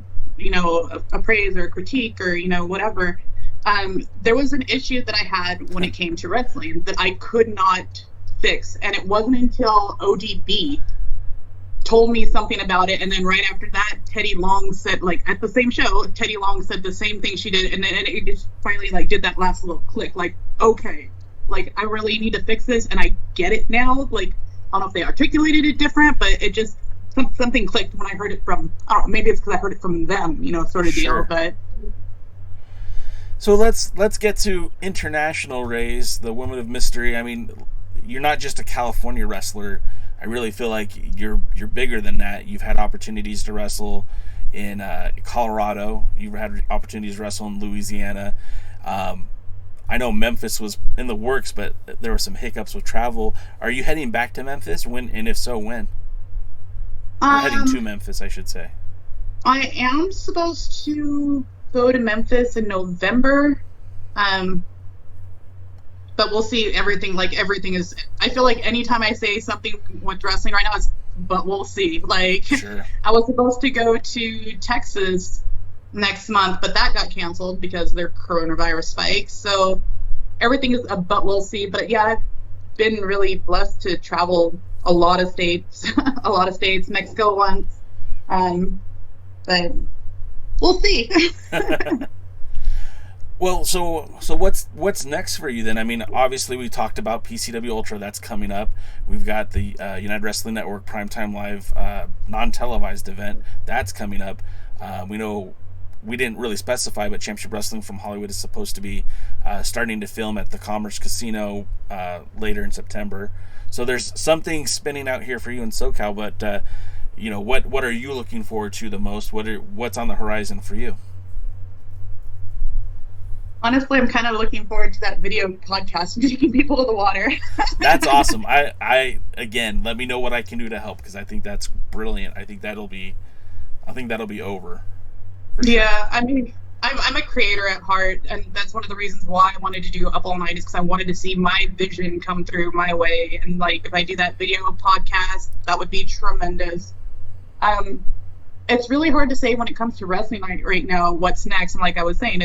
a praise or a critique or, whatever. There was an issue that I had when it came to wrestling that I could not fix. And it wasn't until ODB told me something about it, and then right after that, Teddy Long said, like, at the same show, Teddy Long said the same thing she did, and then it just finally, like, did that last little click, like, okay, like, I really need to fix this, and I get it now. Like, I don't know if they articulated it different, but it just, something clicked when I heard it from, I don't know, maybe it's because I heard it from them, sort of deal, but... So let's get to international Raze, the Women of Mystery. I mean, you're not just a California wrestler. I really feel like you're bigger than that. You've had opportunities to wrestle in Colorado. You've had opportunities to wrestle in Louisiana. I know Memphis was in the works, but there were some hiccups with travel. Are you heading back to Memphis? When, and if so, when? Heading to Memphis, I should say. I am supposed to go to Memphis in November. But we'll see. Everything is, I feel like anytime I say something with wrestling right now, but we'll see. Like, sure. I was supposed to go to Texas next month, but that got canceled because of their coronavirus spike. So everything is a but we'll see. But yeah, I've been really blessed to travel a lot of states, Mexico once. But we'll see. Well, so what's next for you then? I mean, obviously we talked about PCW-Ultra, that's coming up. We've got the United Wrestling Network Primetime Live non-televised event, that's coming up. We know we didn't really specify, but Championship Wrestling from Hollywood is supposed to be starting to film at the Commerce Casino later in September. So there's something spinning out here for you in SoCal, but what are you looking forward to the most? What's on the horizon for you? Honestly, I'm kind of looking forward to that video podcast, taking people to the water. That's awesome. I again, let me know what I can do to help, because I think that's brilliant. I think that'll be over. Yeah, sure. I mean, I'm a creator at heart, and that's one of the reasons why I wanted to do Up All Night, is because I wanted to see my vision come through my way. And like, if I do that video podcast, that would be tremendous. It's really hard to say when it comes to wrestling right now what's next. And like I was saying,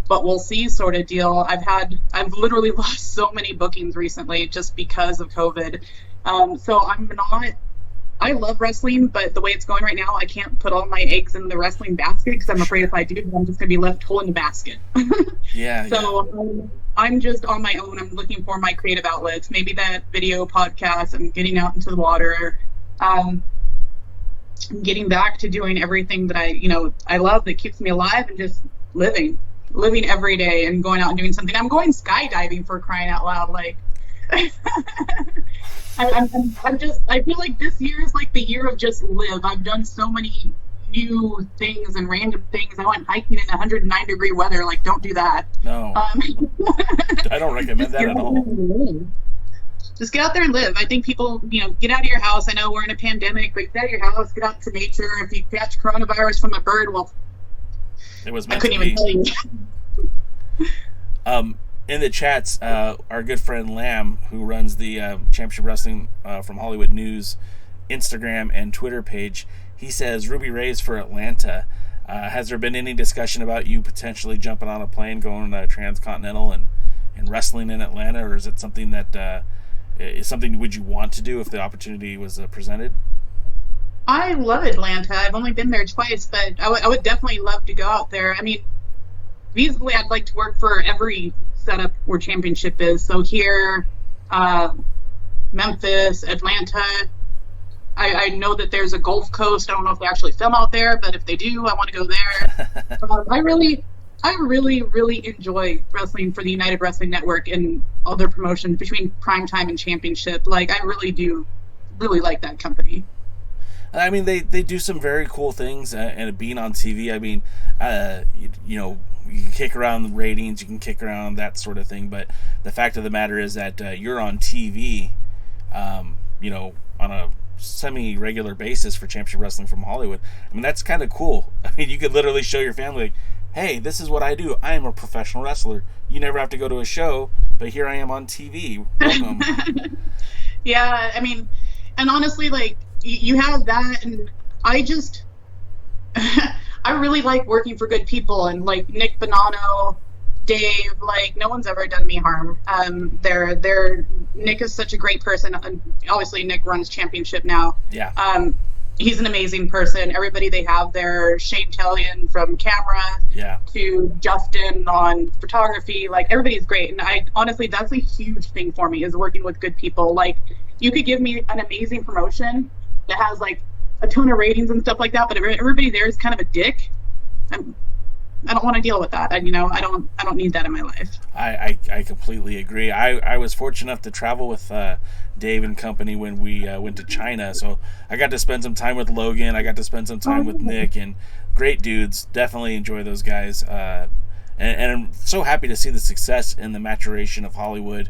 but we'll see sort of deal. I've literally lost so many bookings recently just because of COVID. So I love wrestling, but the way it's going right now, I can't put all my eggs in the wrestling basket, because I'm afraid if I do, I'm just going to be left holding the basket. Yeah. So I'm just on my own. I'm looking for my creative outlets, maybe that video podcast, and getting out into the water, getting back to doing everything that I love, that keeps me alive, and just living every day and going out and doing something. I'm going skydiving, for crying out loud. Like, I feel like this year is like the year of just live. I've done so many new things and random things. I went hiking in 109-degree weather. Like, don't do that. No. I don't recommend that at all. Just get out there and live. I think people, get out of your house. I know we're in a pandemic, but get out of your house, get out to nature. If you catch coronavirus from a bird, well, it was I couldn't even tell you. In the chats, our good friend Lamb, who runs the Championship Wrestling from Hollywood News Instagram and Twitter page, he says, Ruby Raze for Atlanta. Has there been any discussion about you potentially jumping on a plane, going transcontinental and wrestling in Atlanta, or is it something that is something would you want to do if the opportunity was presented? I love Atlanta. I've only been there twice, but I would definitely love to go out there. I mean, feasibly, I'd like to work for every setup where championship is. So here, Memphis, Atlanta. I know that there's a Gulf Coast. I don't know if they actually film out there, but if they do, I want to go there. I really enjoy wrestling for the United Wrestling Network and all their promotions between Primetime and Championship. Like, I really do like that company. I mean, they do some very cool things, and being on TV, I mean, you can kick around the ratings, you can kick around that sort of thing, but the fact of the matter is that you're on TV, on a semi-regular basis for Championship Wrestling from Hollywood. I mean, that's kind of cool. I mean, you could literally show your family, like, hey, this is what I do. I am a professional wrestler. You never have to go to a show, but here I am on TV. Welcome. Yeah, I mean, and honestly, like, you have that, and I just I really like working for good people, and like Nick Bonanno, Dave, like, no one's ever done me harm. Nick is such a great person. Obviously Nick runs Championship now. Yeah. He's an amazing person. Everybody they have there, Shane Tellian from camera, to Justin on photography, like, everybody's great. And I honestly, that's a huge thing for me, is working with good people. Like, you could give me an amazing promotion that has like a ton of ratings and stuff like that, but if everybody there is kind of a dick, I don't want to deal with that. I don't need that in my life. I completely agree. I was fortunate enough to travel with Dave and company when we went to China, so I got to spend some time with Logan. I got to spend some time with Nick, and great dudes. Definitely enjoy those guys. And I'm so happy to see the success in the maturation of Hollywood.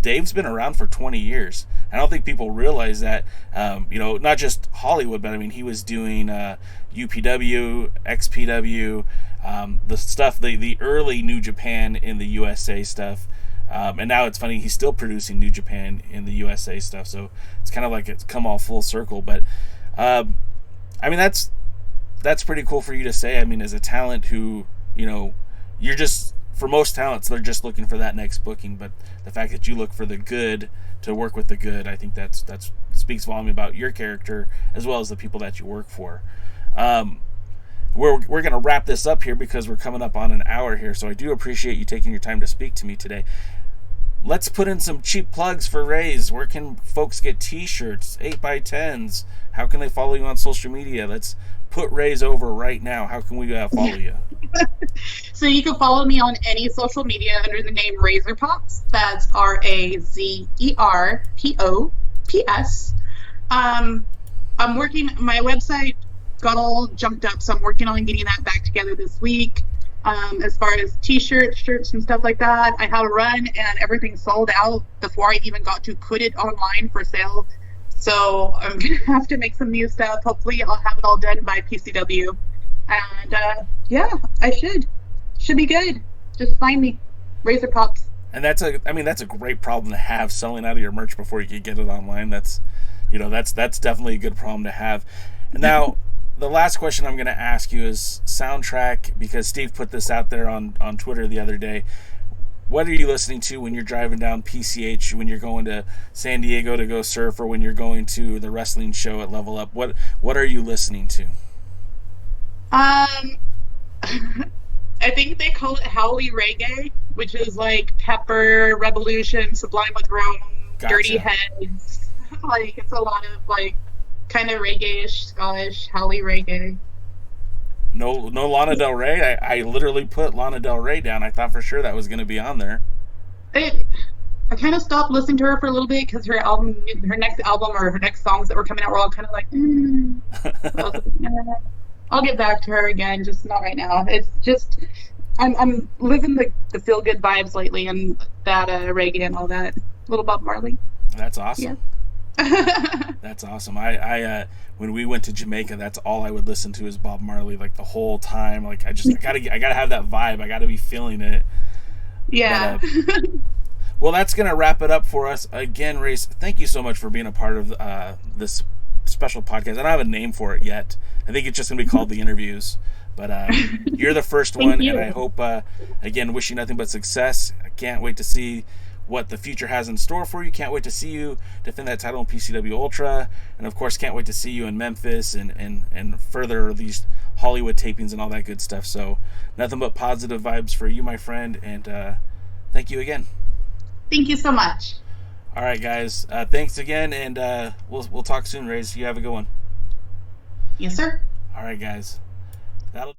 Dave's been around for 20 years. I don't think people realize that, not just Hollywood, but I mean, he was doing UPW, XPW, the stuff, the early New Japan in the USA stuff. And now it's funny, he's still producing New Japan in the USA stuff. So it's kind of like it's come all full circle. But, I mean, that's pretty cool for you to say. I mean, as a talent who, you're just, for most talents, they're just looking for that next booking, but the fact that you look for the good to work with the good, I think that speaks volume about your character as well as the people that you work for. We're going to wrap this up here because we're coming up on an hour here, so I do appreciate you taking your time to speak to me today. Let's put in some cheap plugs for Raze. Where can folks get t-shirts, 8x10s? How can they follow you on social media? Let's put Raze over right now. How can we follow you? So you can follow me on any social media under the name Razor Pops. That's RAZERPOPS. I'm working, my website got all junked up, so I'm working on getting that back together this week. As far as t-shirts, shirts, and stuff like that, I had a run and everything sold out before I even got to put it online for sale. So I'm going to have to make some new stuff. Hopefully I'll have it all done by PCW. And I should be good. Just find me, Razor Pops. And that's a great problem to have, selling out of your merch before you can get it online. That's definitely a good problem to have. Now, the last question I'm going to ask you is soundtrack, because Steve put this out there on Twitter the other day. What are you listening to when you're driving down PCH, when you're going to San Diego to go surf, or when you're going to the wrestling show at Level Up? What are you listening to? I think they call it Howley Reggae, which is like Pepper, Revolution, Sublime with Rome, Gotcha. Dirty Heads. Like, it's a lot of like kind of reggae-ish, Scottish, Howley Reggae. No Lana Del Rey. I literally put Lana Del Rey down. I thought for sure that was going to be on there. I kind of stopped listening to her for a little bit because her next album or her next songs that were coming out were all kind of like, So I was like, I'll get back to her again, just not right now. It's just I'm living the feel good vibes lately and that reggae and all that. Little Bob Marley. That's awesome. Yeah. That's awesome. I when we went to Jamaica, that's all I would listen to is Bob Marley, like the whole time. Like I gotta have that vibe. I gotta be feeling it. Yeah. But, well, that's gonna wrap it up for us. Again, Raze, thank you so much for being a part of this special podcast. I don't have a name for it yet. I think it's just gonna be called The Interviews. But you're the first one, and I hope, again, wish you nothing but success. I can't wait to see what the future has in store for you. Can't wait to see you defend that title in PCW-Ultra. And, of course, can't wait to see you in Memphis and further these Hollywood tapings and all that good stuff. So nothing but positive vibes for you, my friend, and thank you again. Thank you so much. All right, guys. Thanks again, and we'll talk soon, Raze. You have a good one. Yes, sir. All right, guys. That'll